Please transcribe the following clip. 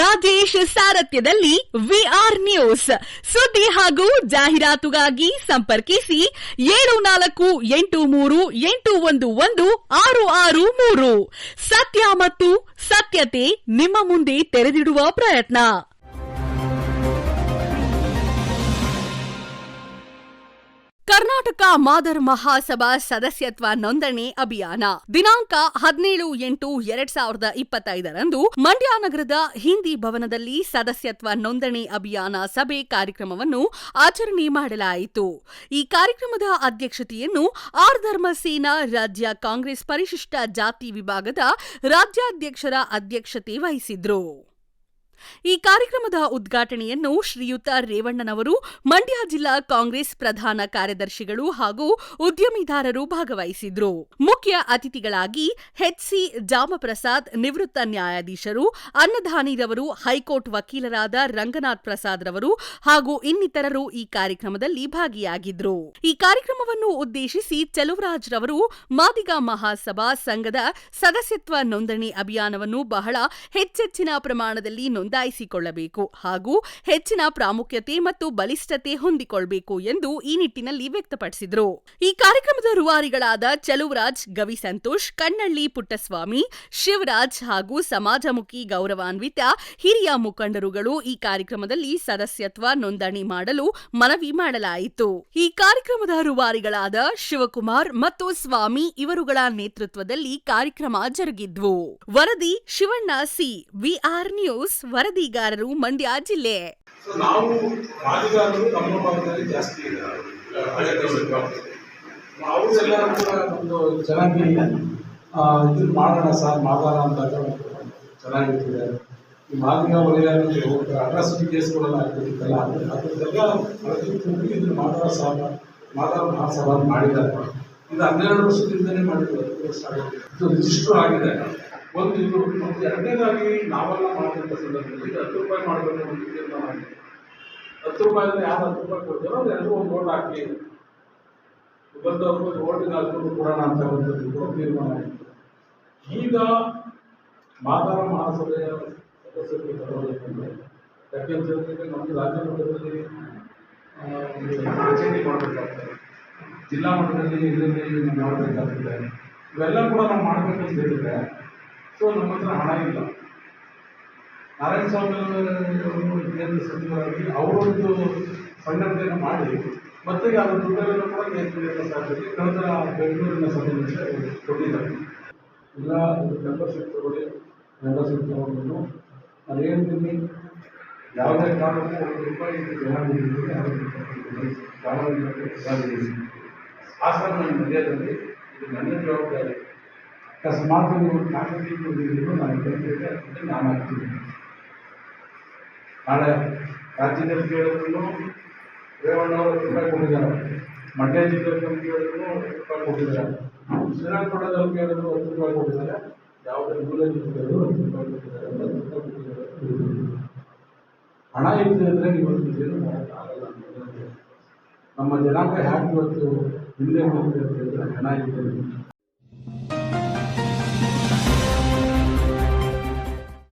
Rajesh ಸಾರಥ್ಯದಲ್ಲಿ VR news ಸುದ್ದಿ ಹಾಗೂ ಜಾಹೀರಾತುಗಾಗಿ ಸಂಪರ್ಕಿಸಿ 7483811663. ಸತ್ಯ ಮತ್ತು ಸತ್ಯತೆ ನಿಮ್ಮ ಮುಂದೆ ತೆರೆದಿಡುವ ಪ್ರಯತ್ನ. ಕರ್ನಾಟಕ ಮಾದರ್ ಮಹಾಸಭಾ ಸದಸ್ಯತ್ವ ನೋಂದಣಿ ಅಭಿಯಾನ ದಿನಾಂಕ 17/8/2025 ಮಂಡ್ಯ ನಗರದ ಹಿಂದಿ ಭವನದಲ್ಲಿ ಸದಸ್ಯತ್ವ ನೋಂದಣಿ ಅಭಿಯಾನ ಸಭೆ ಕಾರ್ಯಕ್ರಮವನ್ನು ಆಚರಣೆ ಮಾಡಲಾಯಿತು. ಈ ಕಾರ್ಯಕ್ರಮದ ಅಧ್ಯಕ್ಷತೆಯನ್ನು ಆರ್ ಧರ್ಮಸೇನಾ ರಾಜ್ಯ ಕಾಂಗ್ರೆಸ್ ಪರಿಶಿಷ್ಟ ಜಾತಿ ವಿಭಾಗದ ರಾಜ್ಯಾಧ್ಯಕ್ಷರ ಅಧ್ಯಕ್ಷತೆ ವಹಿಸಿದ್ರು. ಈ ಕಾರ್ಯಕ್ರಮದ ಉದ್ಘಾಟನೆಯನ್ನು ಶ್ರೀಯುತ ರೇವಣ್ಣನವರು, ಮಂಡ್ಯ ಜಿಲ್ಲಾ ಕಾಂಗ್ರೆಸ್ ಪ್ರಧಾನ ಕಾರ್ಯದರ್ಶಿಗಳು ಹಾಗೂ ಉದ್ಯಮಿದಾರರು ಭಾಗವಹಿಸಿದ್ರು. ಮುಖ್ಯ ಅತಿಥಿಗಳಾಗಿ ಎಚ್ಸಿ ಜಾಮಪ್ರಸಾದ್, ನಿವೃತ್ತ ನ್ಯಾಯಾಧೀಶರು, ಅನ್ನದಾನಿರವರು, ಹೈಕೋರ್ಟ್ ವಕೀಲರಾದ ರಂಗನಾಥ್ ಪ್ರಸಾದ್ ರವರು ಹಾಗೂ ಇನ್ನಿತರರು ಈ ಕಾರ್ಯಕ್ರಮದಲ್ಲಿ ಭಾಗಿಯಾಗಿದ್ರು. ಈ ಕಾರ್ಯಕ್ರಮವನ್ನು ಉದ್ದೇಶಿಸಿ ಚೆಲುವರಾಜ್ ರವರು ಮಾದಿಗ ಮಹಾಸಭಾ ಸಂಘದ ಸದಸ್ಯತ್ವ ನೋಂದಣಿ ಅಭಿಯಾನವನ್ನು ಬಹಳ ಹೆಚ್ಚೆಚ್ಚಿನ ಪ್ರಮಾಣದಲ್ಲಿ ನೋಂದಾಯಿಸಿಕೊಳ್ಳಬೇಕು ಹಾಗೂ ಹೆಚ್ಚಿನ ಪ್ರಾಮುಖ್ಯತೆ ಮತ್ತು ಬಲಿಷ್ಠತೆ ಹೊಂದಿಕೊಳ್ಳಬೇಕು ಎಂದು ಈ ನಿಟ್ಟಿನಲ್ಲಿ ವ್ಯಕ್ತಪಡಿಸಿದರು. ಈ ಕಾರ್ಯಕ್ರಮದ ರೂವಾರಿಗಳಾದ ಚೆಲುವರಾಜ್, ಗವಿ ಸಂತೋಷ್, ಕಣ್ಣಳ್ಳಿ ಪುಟ್ಟಸ್ವಾಮಿ, ಶಿವರಾಜ್ ಹಾಗೂ ಸಮಾಜಮುಖಿ ಗೌರವಾನ್ವಿತ ಹಿರಿಯ ಮುಖಂಡರುಗಳು ಈ ಕಾರ್ಯಕ್ರಮದಲ್ಲಿ ಸದಸ್ಯತ್ವ ನೋಂದಣಿ ಮಾಡಲು ಮನವಿ ಮಾಡಲಾಯಿತು. ಈ ಕಾರ್ಯಕ್ರಮದ ರೂವಾರಿಗಳಾದ ಶಿವಕುಮಾರ್ ಮತ್ತು ಸ್ವಾಮಿ ಇವರುಗಳ ನೇತೃತ್ವದಲ್ಲಿ ಕಾರ್ಯಕ್ರಮ ಜರುಗಿದ್ವು. ವರದಿ ಶಿವಣ್ಣ ಸಿ, ವಿಆರ್ ನ್ಯೂಸ್, ವರದಿಗಾರರು ಮಂಡ್ಯ ಜಿಲ್ಲೆ. ನಾವು ಮಾದಿಗಾರರು ನಮ್ಮ ಭಾಗದಲ್ಲಿ ಜಾಸ್ತಿ ಅವರೆಲ್ಲರೂ ಕೂಡ ಒಂದು ಚೆನ್ನಾಗಿ ಇದನ್ನು ಮಾಡೋಣ ಸರ್, ಮಾತಾಡ ಅಂದಾಗ ಚೆನ್ನಾಗಿರ್ತದೆ. ಈ ಮಾದಿಗ ವಲಯ ಅಟ್ರಾಸಿಟಿ ಕೇಸ್ಗಳೆಲ್ಲ ಆಗ್ತಿರ್ತಲ್ಲ, ಅದರದ್ದೆಲ್ಲ ಇದನ್ನು ಮಾತಾಡ ಮಹಾಸಭಾ ಮಾಡಿದ್ದಾರೆ. ಇದು 12 ವರ್ಷದಿಂದಲೇ ಮಾಡಿದ್ದಾರೆ. 10 ವರ್ಷ ಆಗಿದೆ. ಇದು ರಿಜಿಸ್ಟರ್ ಆಗಿದೆ. ಒಂದು ಇದು ಮತ್ತು ಎರಡನೇದಾಗಿ ನಾವೆಲ್ಲ ಮಾಡಿದಂಥ ಸಂದರ್ಭದಲ್ಲಿ 10 ರೂಪಾಯಿ ಮಾಡಬೇಕು ಅಂತ ತೀರ್ಮಾನ ಆಗಿದೆ. 10 ರೂಪಾಯಿದಲ್ಲಿ ಯಾರು 10 ರೂಪಾಯಿ ಕೊಡ್ತಾರೋ ಅವ್ರು ಎಲ್ಲರೂ ಒಂದು ಓಟ್ ಹಾಕಿ ಬಂದವ್ರಿಗೆ ಓಟಿಗೆ ಹಾಕೊಂಡು ಕೊಡೋಣ ಅಂತ ಒಂದು ತೀರ್ಮಾನ ಆಗಿದೆ. ಈಗ ಮಾದಾರ ಮಹಾಸಭೆಯ ಸದಸ್ಯರಿಗೆ ತರಬೇಕಂದ್ರೆ ಯಾಕೆಂತಂದರೆ ನಮ್ಮದು ರಾಜ್ಯ ಮಟ್ಟದಲ್ಲಿ ಕಚೇರಿ ಮಾಡಬೇಕಾಗ್ತದೆ, ಜಿಲ್ಲಾ ಮಟ್ಟದಲ್ಲಿ ಇದರಲ್ಲಿ ಮಾಡಬೇಕಾಗ್ತದೆ. ಇವೆಲ್ಲ ಕೂಡ ನಾವು ಮಾಡಬೇಕಂತ ಹೇಳಿದ್ರೆ ಸೊ ನಮ್ಮ ಹತ್ರ ಹಣ ಇಲ್ಲ. ನಾರಾಯಣ ಸ್ವಾಮಿ ಕೇಂದ್ರ ಸಚಿವರಾಗಿ ಅವರೊಂದು ಸಂಘಟನೆಯನ್ನು ಮಾಡಿ ಮತ್ತೆ ಅದರ ದುಡ್ಡನ್ನು ಕೂಡ ಕೇಂದ್ರೀಕರಣ ಸಾಧ್ಯತೆ ಕಳೆದ ಬೆಂಗಳೂರಿನ ಸಭೆಯಲ್ಲಿ ಕೊಟ್ಟಿದ್ದಾರೆ. ಇಲ್ಲ ಮೆಂಬರ್ಶಿಪ್ ತಗೊಳ್ಳಿ, ಮೆಂಬರ್ಶಿಪ್ ತಗೊಂಡು ನಾನು ಹೇಳ್ತೀನಿ, ಯಾವುದೇ ಕಾರಣಕ್ಕೂ ₹1 ಆಶ್ರಮ ಮಧ್ಯದಲ್ಲಿ ಇದು ನನ್ನ ಜವಾಬ್ದಾರಿ. ಅಕಸ್ಮಾತ್ ನೀವು ಕಾಂಗ್ರೆಸ್ ನಾನು ಕಲಿತಿದ್ದೆ ಅಂತ ನಾನು ಆಗ್ತೀನಿ. ನಾಳೆ ರಾಜ್ಯದಲ್ಲಿ ಕೇಳಿದ್ರು ರೇವಣ್ಣವರು ₹1 ಕೊಟ್ಟಿದ್ದಾರೆ, ಮಂಡ್ಯ ಜಿಲ್ಲೆಯಲ್ಲಿ ಕೇಳಿದ್ರು ₹1 ಕೊಟ್ಟಿದ್ದಾರೆ, ಶ್ರೀರಂಗಪಟ್ಟಣದಲ್ಲಿ ಕೇಳಿದ್ರು ₹10 ಕೊಟ್ಟಿದ್ದಾರೆ, ಯಾವುದೇ ಮೂಲೆಯಲ್ಲಿ ಕೇಳಿದ್ರು ₹10 ಕೊಟ್ಟಿದ್ದಾರೆ, ₹10 ಕೊಟ್ಟಿದ್ದಾರೆ. ಹಣ ಇದ್ದರೆ ಇವತ್ತು ಏನು ಮಾಡೋಕ್ಕಾಗಲ್ಲ. ನಮ್ಮ ಜನಾಂಗ ಹ್ಯಾಕ್ ಇವತ್ತು ಹಿಂದೆ ಹೋಗ್ತಿದೆ ಅಂತ ಹೇಳಿದ್ರೆ ಹಣ ಇದ್ದರೆ